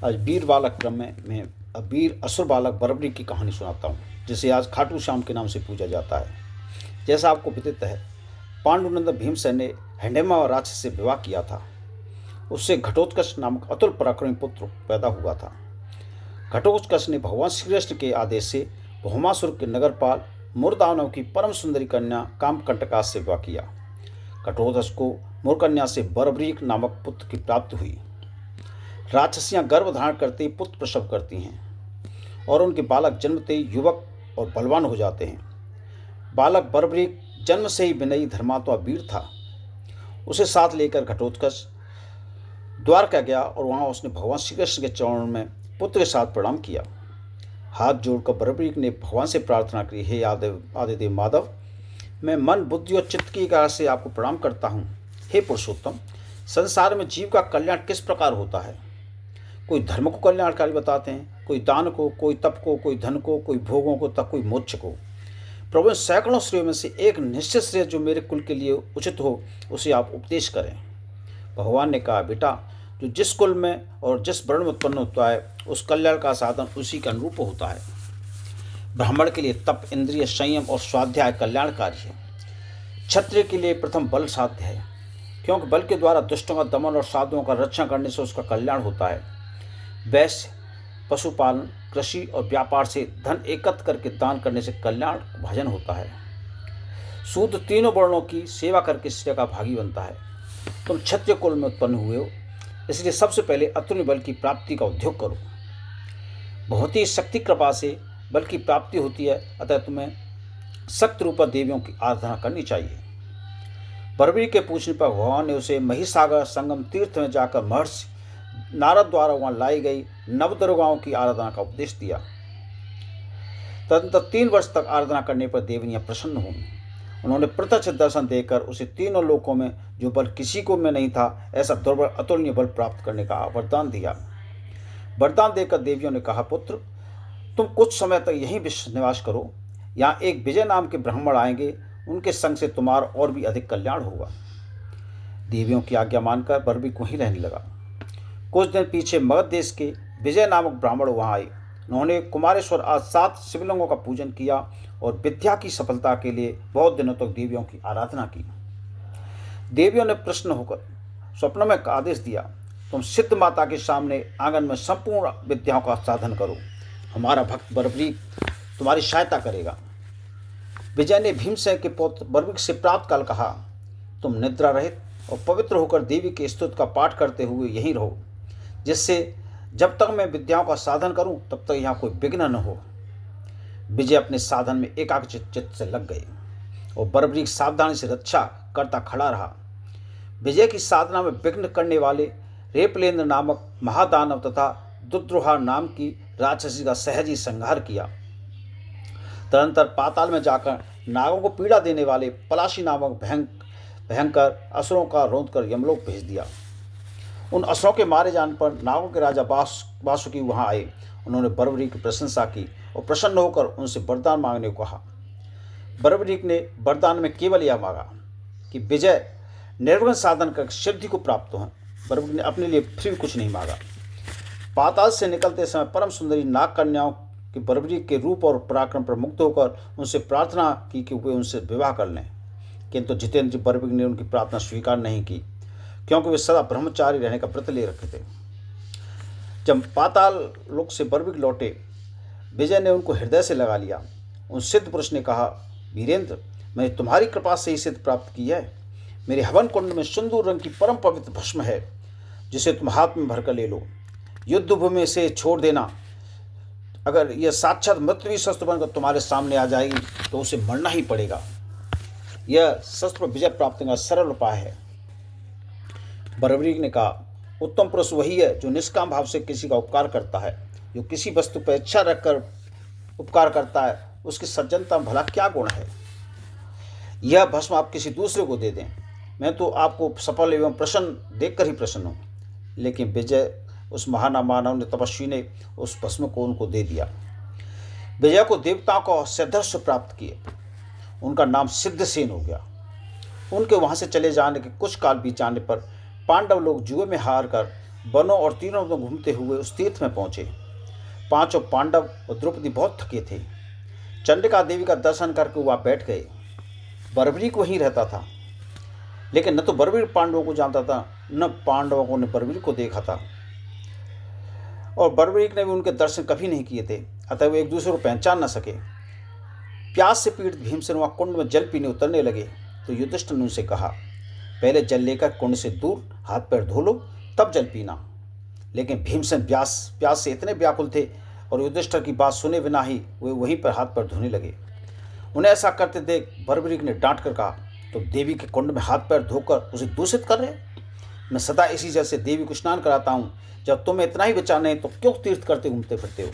आज वीर बालक क्रम में मैं वीर असुर बालक बरबरी की कहानी सुनाता हूँ, जिसे आज खाटू श्याम के नाम से पूजा जाता है। जैसा आपको विदित है, पांडुनंदन भीमसेन ने हिडिंबा राक्षस से विवाह किया था। उससे घटोत्कच नामक अतुल पराक्रमी पुत्र पैदा हुआ था। घटोत्कच ने भगवान श्री कृष्ण के आदेश से भौमासुर के नगरपाल मुरदानव की परम सुंदरी कन्या कामकंटका से विवाह किया। घटोत्कच को मुरकन्या से बरबरीक नामक पुत्र की प्राप्ति हुई। राक्षसियां गर्भ धारण करते ही पुत्र प्रसव करती हैं और उनके बालक जन्मते ही युवक और बलवान हो जाते हैं। बालक बरबरीक जन्म से ही विनयी धर्मात्मा वीर था। उसे साथ लेकर घटोत्कच द्वारका गया और वहां उसने भगवान श्री कृष्ण के चरणों में पुत्र के साथ प्रणाम किया। हाथ जोड़कर बरबरीक ने भगवान से प्रार्थना की, हे आदिदेव माधव, मैं मन बुद्धि और चित्त की एकाग्रता से आपको प्रणाम करता हूँ। हे पुरुषोत्तम, संसार में जीव का कल्याण किस प्रकार होता है? कोई धर्म को कल्याणकारी बताते हैं, कोई दान को, कोई तप को, कोई धन को, कोई भोगों को, तब कोई मोक्ष को। प्रभु, सैकड़ों श्रेय में से एक निश्चित श्रेय जो मेरे कुल के लिए उचित हो, उसे आप उपदेश करें। भगवान ने कहा, बेटा, जो जिस कुल में और जिस वर्ण में उत्पन्न होता है, उस कल्याण का साधन उसी के अनुरूप होता है। ब्राह्मण के लिए तप, इंद्रिय संयम और स्वाध्याय कल्याणकारी है। क्षत्रिय के लिए प्रथम बल साध्य है, क्योंकि बल के द्वारा दुष्टों का दमन और साधुओं का रक्षण करने से उसका कल्याण होता है। वैश्य पशुपालन, कृषि और व्यापार से धन एकत्र करके दान करने से कल्याण भाजन होता है। शूद्र तीनों वर्णों की सेवा करके श्रेय का भागी बनता है। तुम क्षत्रिय कुल में उत्पन्न हुए हो, इसलिए सबसे पहले अतुल्य बल की प्राप्ति का उद्योग करो। बहुत ही शक्ति कृपा से बल की प्राप्ति होती है, अतः तुम्हें सक्त रूपा देवियों की आराधना करनी चाहिए। बरबरी के पूछने पर भगवान ने उसे महिसागर संगम तीर्थ में जाकर महर्षि नारद द्वारा वहां लाई गई नवदुर्गाओं की आराधना का उपदेश दिया। तदनंतर 3 वर्ष तक आराधना करने पर देवियां प्रसन्न हुई। उन्होंने प्रत्यक्ष दर्शन देकर उसे तीनों लोकों में जो बल किसी को में नहीं था, ऐसा दुर्बल अतुलनीय बल प्राप्त करने का वरदान दिया। वरदान देकर देवियों ने कहा, पुत्र, तुम कुछ समय तक यहीं निवास करो। यहाँ एक विजय नाम के ब्राह्मण आएंगे, उनके संग से तुम्हारा और भी अधिक कल्याण होगा। देवियों की आज्ञा मानकर बरबरी वहीं रहने लगा। कुछ दिन पीछे मगध देश के विजय नामक ब्राह्मण वहां आए। उन्होंने कुमारेश्वर आज 7 शिवलिंगों का पूजन किया और विद्या की सफलता के लिए बहुत दिनों तक देवियों की आराधना की। देवियों ने प्रसन्न होकर स्वप्न में आदेश दिया, तुम सिद्ध माता के सामने आंगन में संपूर्ण विद्याओं का साधन करो, हमारा भक्त बरबरी तुम्हारी सहायता करेगा। विजय ने भीमसेन के पुत्र बरबरी से प्राप्त काल कहा, तुम निद्रा रहित और पवित्र होकर देवी के स्तुति का पाठ करते हुए यहीं रहो, जिससे जब तक मैं विद्याओं का साधन करूं तब तक यहाँ कोई विघ्न न हो। विजय अपने साधन में एकाग्रचित्त से लग गए और बरबरी सावधानी से रक्षा करता खड़ा रहा। विजय की साधना में विघ्न करने वाले रेपलेंद्र नामक महादानव तथा दुद्रोहा नाम की राक्षसी का सहज ही संहार किया। तदनंतर पाताल में जाकर नागों को पीड़ा देने वाले पलाशी नामक भयंकर असुरों का रोंद कर यमलोक भेज दिया। उन असुरों के मारे जाने पर नागों के राजा वासुकी वहां आए। उन्होंने बरबरी की प्रशंसा की और प्रसन्न होकर उनसे वरदान मांगने को कहा। बरबरी ने वरदान में केवल यह मांगा कि विजय निर्विघ्न साधन कर सिद्धि को प्राप्त हो। बरबरी ने अपने लिए फिर कुछ नहीं मांगा। पाताल से निकलते समय परम सुंदरी नाग कन्याओं की बरबरी के रूप और पराक्रम पर मुक्त होकर उनसे प्रार्थना की कि वे उनसे विवाह कर लें, किंतु जितेंद्र बरबरी ने उनकी प्रार्थना स्वीकार नहीं की, क्योंकि वे सदा ब्रह्मचारी रहने का व्रत ले रखे थे। जब पाताल लोक से बरबरी लौटे, विजय ने उनको हृदय से लगा लिया। उन सिद्ध पुरुष ने कहा, वीरेंद्र, मैंने तुम्हारी कृपा से ही सिद्ध प्राप्त की है। मेरे हवन कुंड में सिंदूर रंग की परम पवित्र भस्म है, जिसे तुम हाथ में भरकर ले लो। युद्ध भूमि से छोड़ देना। अगर यह साक्षात मृत्यु शस्त्र बनकर तुम्हारे सामने आ जाएगी तो उसे मरना ही पड़ेगा। यह शस्त्र पर विजय प्राप्ति का सरल उपाय है। बरबरी ने कहा, उत्तम पुरुष वही है जो निष्काम भाव से किसी का उपकार करता है। जो किसी वस्तु पर इच्छा रखकर उपकार करता है, उसकी सज्जनता में भला क्या गुण है। यह भस्म आप किसी दूसरे को दे दें, मैं तो आपको सफल एवं प्रसन्न देखकर ही प्रसन्न हूँ। लेकिन विजय उस महामानव ने तपस्वी ने उस भस्म को उनको दे दिया। विजय को देवताओं का सदस्य प्राप्त किए। उनका नाम सिद्धसेन हो गया। उनके वहां से चले जाने के कुछ काल बीत जाने पर पांडव लोग जुए में हार कर वनों और तीरों में घूमते हुए उस तीर्थ में पहुंचे। पांचों पांडव और द्रौपदी बहुत थके थे। चंडिका देवी का दर्शन करके वहाँ बैठ गए। बर्बरीक वहीं रहता था, लेकिन न तो बर्बरीक पांडवों को जानता था, न पांडवों ने बर्बरीक को देखा था, और बर्बरीक ने भी उनके दर्शन कभी नहीं किए थे। अतः वे एक दूसरे को पहचान न सके। प्यास से पीड़ित भीमसेन वहाँ कुंड में जल पीने उतरने लगे तो युधिष्ठिर ने उनसे कहा, पहले जल लेकर कुंड से दूर हाथ पैर धो लो, तब जल पीना। लेकिन भीमसेन प्यास से इतने व्याकुल थे और युधिष्ठिर की बात सुने बिना ही वे वहीं पर हाथ पैर धोने लगे। उन्हें ऐसा करते देख बर्बरीक ने डांट कर कहा, तो देवी के कुंड में हाथ पैर धोकर उसे दूषित कर रहे? मैं सदा इसी जल से देवी को स्नान कराता हूँ। जब तुम्हें इतना ही विचार नहीं तो क्यों तीर्थ करते घूमते फिरते हो?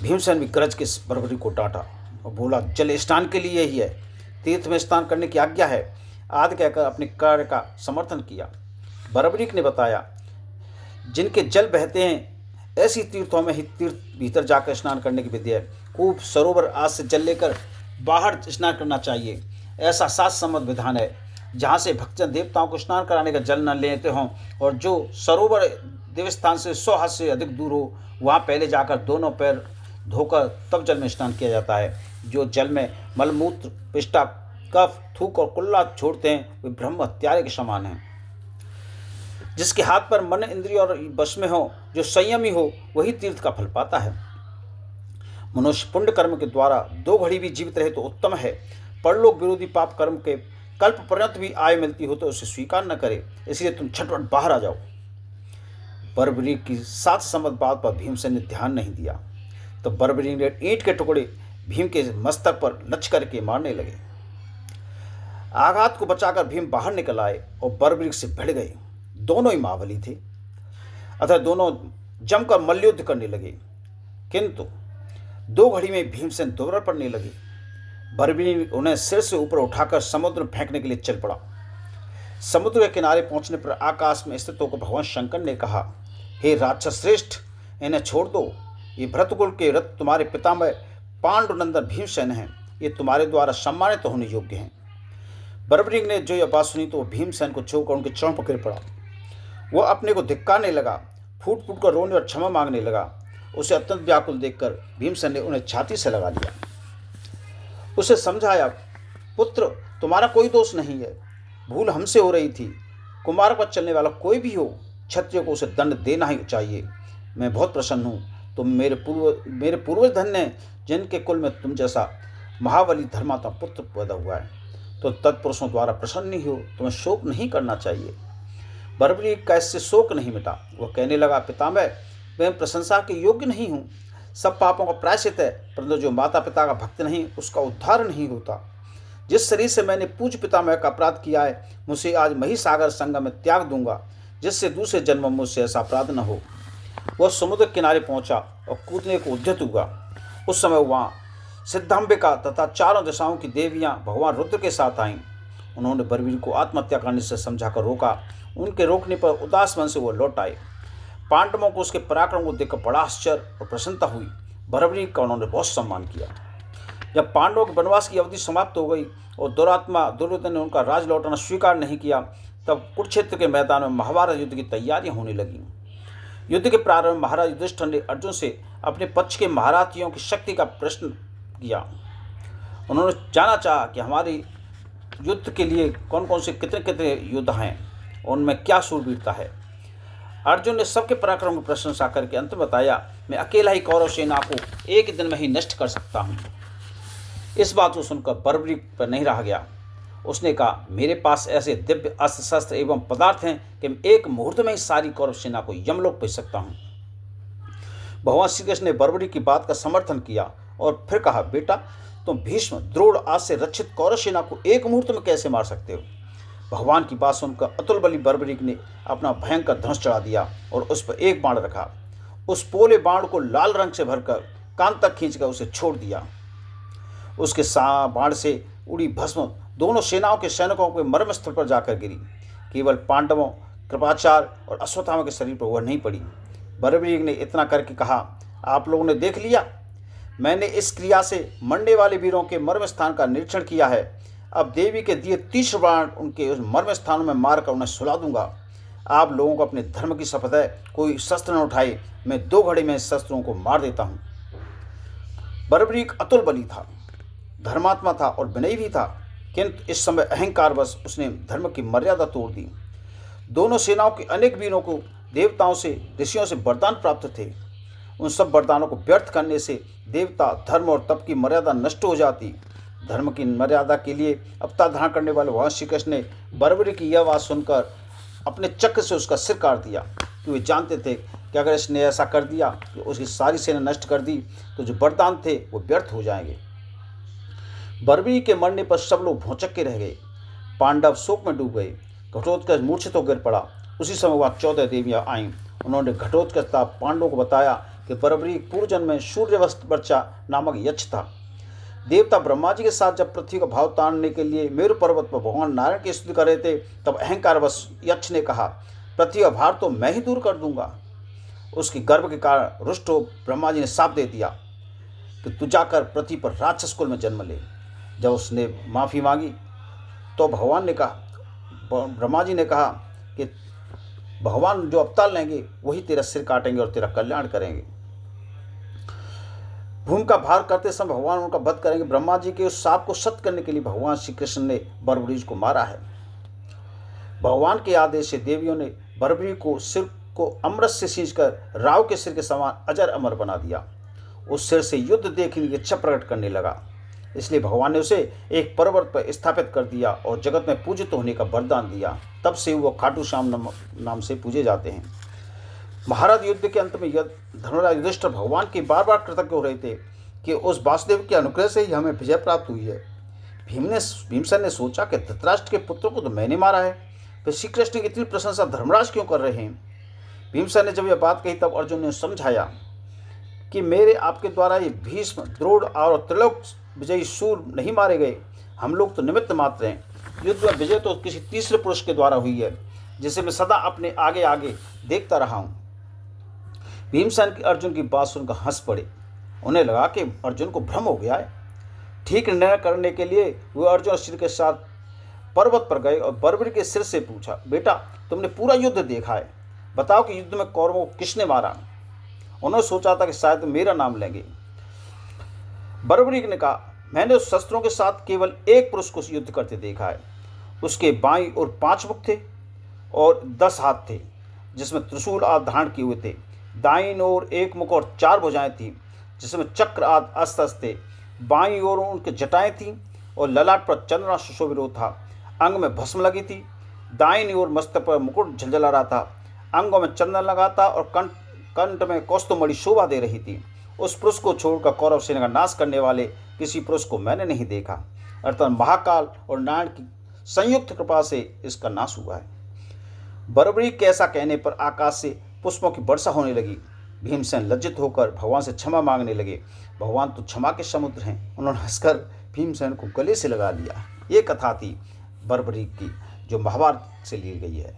भीमसेन भी गरज के बर्बरीक को डांटा और बोला, जल स्नान के लिए ही है, तीर्थ में स्नान करने की आज्ञा है आदि कहकर अपने कार्य का समर्थन किया। बर्बरीक ने बताया, जिनके जल बहते हैं ऐसी तीर्थों में ही तीर्थ भीतर जाकर स्नान करने की विधि है। कूप सरोवर आदि से जल लेकर बाहर स्नान करना चाहिए, ऐसा शास्त्र सम्मत विधान है। जहाँ से भक्तजन देवताओं को स्नान कराने का जल न लेते हों और जो सरोवर देवस्थान से 100 हाथ से अधिक दूर हो, वहाँ पहले जाकर दोनों पैर धोकर तब जल में स्नान किया जाता है। जो जल में मलमूत्र पिष्टा कफ थूक और कुल्ला छोड़ते हैं वे ब्रह्म हत्यारे के समान हैं। जिसके हाथ पर मन इंद्रिय और वश में हो, जो संयमी हो, वही तीर्थ का फल पाता है। मनुष्य पुण्य कर्म के द्वारा 2 घड़ी भी जीवित रहे तो उत्तम है। परलोक विरोधी पाप कर्म के कल्प पर्यंत भी आय मिलती हो तो उसे स्वीकार न करे, इसलिए तुम झटपट बाहर आ जाओ। बर्बरीक की 7 सम्मत बात पर भीमसेन ने ध्यान नहीं दिया। तो बर्बरीक ने ईंट के टुकड़े भीम के मस्तक पर लच करके मारने लगे। आघात को बचाकर भीम बाहर निकल आए और बर्बरीक से भिड़ गए। दोनों ही महाबली थे, अतः दोनों जमकर मल्लयुद्ध करने लगे, किंतु 2 घड़ी में भीमसेन दुर्बल पड़ने लगे। बर्बरीक उन्हें सिर से ऊपर उठाकर समुद्र में फेंकने के लिए चल पड़ा। समुद्र के किनारे पहुंचने पर आकाश में स्थित होकर भगवान शंकर ने कहा, हे राक्षस श्रेष्ठ, इन्हें छोड़ दो। ये भरतकुल के रथ तुम्हारे पितामह पांडुनंदन भीमसेन हैं, ये तुम्हारे द्वारा सम्मानित होने योग्य हैं। बर्बरीक ने जो यह बात सुनी तो वह भीमसेन को छोड़कर उनके चरणों पर गिर पड़ा। वह अपने को धिक्कारने लगा, फूट फूट कर रोने और क्षमा मांगने लगा। उसे अत्यंत व्याकुल देखकर भीमसेन ने उन्हें छाती से लगा लिया। उसे समझाया, पुत्र तुम्हारा कोई दोष नहीं है, भूल हमसे हो रही थी। कुमार पर चलने वाला कोई भी हो, क्षत्रिय को उसे दंड देना ही चाहिए। मैं बहुत प्रसन्न हूँ, तुम मेरे पूर्वज धन्य हैं, जिनके कुल में तुम जैसा महाबली धर्मात्मा पुत्र पैदा हुआ है। तो तत्पुरुषों द्वारा प्रसन्न ही हो, तुम्हें शोक नहीं करना चाहिए। बर्बरीक का इससे शोक नहीं मिटा। वह कहने लगा, पितामह मैं प्रशंसा के योग्य नहीं हूँ। सब पापों का प्रायश्चित है, परंतु जो माता पिता का भक्त नहीं उसका उद्धार नहीं होता। जिस शरीर से मैंने पूज्य पितामह का अपराध किया है, मुझे आज महिसागर संगम में त्याग दूंगा, जिससे दूसरे जन्म में मुझसे ऐसा अपराध न हो। वह समुद्र किनारे पहुंचा और कूदने को उद्यत हुआ। उस समय वहाँ सिद्धांबिका तथा चारों दिशाओं की देवियां भगवान रुद्र के साथ आईं। उन्होंने बर्बरीक को आत्महत्या करने से समझाकर रोका। उनके रोकने पर उदास मन से वो लौट आए। पांडवों को उसके पराक्रम को देखकर बड़ा आश्चर्य और प्रसन्नता हुई। बर्बरीक का उन्होंने बहुत सम्मान किया। जब पांडवों के वनवास की अवधि समाप्त हो गई और दुरात्मा दुर्योधन ने उनका राज लौटाना स्वीकार नहीं किया, तब कुरुक्षेत्र के मैदान में महाभारत युद्ध की तैयारियां होने लगीं। युद्ध के प्रारंभ में महाराज युधिष्ठिर ने अर्जुन से अपने पक्ष के महारथियों की शक्ति का प्रश्न किया। उन्होंने जानना चाहा कि हमारे युद्ध के लिए कौन कौन से कितने कितने योद्धा हैं, उनमें क्या शूरवीरता है। अर्जुन ने सबके पराक्रम की प्रशंसा करके अंत में बताया, मैं अकेला ही कौरव सेना को एक दिन में ही नष्ट कर सकता हूँ। इस बात को सुनकर बर्बरीक पर नहीं रहा गया। उसने कहा, मेरे पास ऐसे दिव्य अस्त्र शस्त्र एवं पदार्थ हैं कि मैं एक मुहूर्त में ही सारी कौरव सेना को यमलोक भेज सकता हूँ। भगवान श्री कृष्ण ने बर्बरीक की बात का समर्थन किया और फिर कहा, बेटा तुम भीष्म द्रोण आदि से रक्षित कौरव सेना को एक मुहूर्त में कैसे मार सकते हो? भगवान की बात सुनकर अतुल बली बर्बरीक ने अपना भयंकर धनुष चढ़ा दिया और उस पर एक बाण रखा। उस पोले बाण को लाल रंग से भरकर कान तक खींचकर उसे छोड़ दिया। उसके बाण से उड़ी भस्म दोनों सेनाओं के सैनिकों के मर्म स्थल पर जाकर गिरी। केवल पांडवों, कृपाचार्य और अश्वत्थामा के शरीर पर वह नहीं पड़ी। बर्बरीक ने इतना करके कहा, आप लोगों ने देख लिया, मैंने इस क्रिया से मरने वाले वीरों के मर्म स्थान का निरीक्षण किया है। अब देवी के दिए तीक्ष्ण बाण उनके उस मर्म स्थानों में मारकर उन्हें सुला दूंगा। आप लोगों को अपने धर्म की शपथ है, कोई शस्त्र न उठाए, मैं 2 घड़ी में शस्त्रों को मार देता हूँ। बर्बरीक अतुल बली था, धर्मात्मा था और विनयी भी था, किंतु इस समय अहंकारवश उसने धर्म की मर्यादा तोड़ दी। दोनों सेनाओं के अनेक वीरों को देवताओं से, ऋषियों से वरदान प्राप्त थे। उन सब वरदानों को व्यर्थ करने से देवता, धर्म और तप की मर्यादा नष्ट हो जाती। धर्म की मर्यादा के लिए अवतार धारण करने वाले भगवान श्री कृष्ण ने बर्बरी की यह आवाज़ सुनकर अपने चक्र से उसका सिर काट दिया, कि वे जानते थे कि अगर इसने ऐसा कर दिया कि उसकी सारी सेना नष्ट कर दी तो जो वरदान थे वो व्यर्थ हो जाएंगे। बर्बरी के मरने पर सब लोग भौचक्के रह गए। पांडव शोक में डूब गए। घटोत्कच मूर्छित होकर पड़ा। उसी समय वहाँ 14 देवियाँ आईं। उन्होंने घटोत्कच तथा पांडवों को बताया कि बर्बरी पूर्व जन्म में सूर्यवंशवर्चा नामक यक्ष था। देवता ब्रह्मा जी के साथ जब पृथ्वी का भाव ताड़ने के लिए मेरु पर्वत पर भगवान नारायण की स्तुति कर रहे थे, तब अहंकारवश यक्ष ने कहा, पृथ्वी का भार तो मैं ही दूर कर दूंगा। उसकी गर्व के कारण रुष्ट हो ब्रह्मा जी ने शाप दे दिया कि तू जाकर पृथ्वी पर राक्षस कुल में जन्म ले। जब उसने माफ़ी मांगी तो ब्रह्मा जी ने कहा कि भगवान जो अवतार लेंगे वही तेरा सिर काटेंगे और तेरा कल्याण करेंगे। भूमि का भार करते समय भगवान उनका वध करेंगे। ब्रह्मा जी के उस शाप को सत्य करने के लिए भगवान श्री कृष्ण ने बर्बरीज को मारा है। भगवान के आदेश से देवियों ने बर्बरी को सिर को अमृत से सींचकर राव के सिर के समान अजर अमर बना दिया। उस सिर से युद्ध देखने की इच्छा प्रकट करने लगा, इसलिए भगवान ने उसे एक पर्वत पर स्थापित कर दिया और जगत में पूजित होने का वरदान दिया। तब से वो खाटू श्याम नाम से पूजे जाते हैं। महाभारत युद्ध के अंत में धर्मराज युधिष्ठिर भगवान की बार बार कृतज्ञ हो रहे थे कि उस वासुदेव के अनुग्रह से ही हमें विजय प्राप्त हुई है। भीमसेन ने सोचा कि धृतराष्ट्र के पुत्रों को तो मैंने मारा है, फिर श्री कृष्ण की इतनी प्रशंसा धर्मराज क्यों कर रहे हैं। भीमसेन ने जब यह बात कही तब अर्जुन ने समझाया कि मेरे आपके द्वारा ये भीष्म, द्रोण और त्रिलोक विजयी सूर नहीं मारे गए, हम लोग तो निमित्त मात्र हैं। युद्ध में विजय तो किसी तीसरे पुरुष के द्वारा हुई है, जिसे मैं सदा अपने आगे आगे देखता रहा हूँ। भीमसेन की अर्जुन की बात सुनकर हंस पड़े। उन्हें लगा कि अर्जुन को भ्रम हो गया है। ठीक निर्णय करने के लिए वे अर्जुन और श्री के साथ पर्वत पर गए और बर्बरी के सिर से पूछा, बेटा तुमने पूरा युद्ध देखा है, बताओ कि युद्ध में कौरवों को किसने मारा। उन्होंने सोचा था कि शायद मेरा नाम लेंगे। बर्बरी ने कहा, मैंने उस शस्त्रों के साथ केवल एक पुरुष को युद्ध करते देखा है। उसके बाईं ओर 5 मुख थे और 10 हाथ थे, जिसमें त्रिशूल आदि धारण किए हुए थे। दाईं ओर 1 मुख और 4 भुजाएं थीं, जिसमें चक्र आदि अस्त्र थे। बाईं ओर उनके जटाएं थीं और ललाट पर चंद्रमा सुशोभित था। अंग में भस्म लगी थी। दाईं ओर मस्तक पर मुकुट झलझला रहा था। अंगों में चंदन लगा था और कंठ में कौस्तुभमणि शोभा दे रही थी। उस पुरुष को छोड़कर कौरव सेना का नाश करने वाले किसी पुरुष को मैंने नहीं देखा, अर्थात महाकाल और नारायण की संयुक्त कृपा से इसका नाश हुआ है। बर्बरी के ऐसा कहने पर आकाश से पुष्पों की वर्षा होने लगी। भीमसेन लज्जित होकर भगवान से क्षमा मांगने लगे। भगवान तो क्षमा के समुद्र हैं। उन्होंने हंसकर भीमसेन को गले से लगा लिया। ये कथा थी बर्बरी की, जो महाभारत से ली गई है।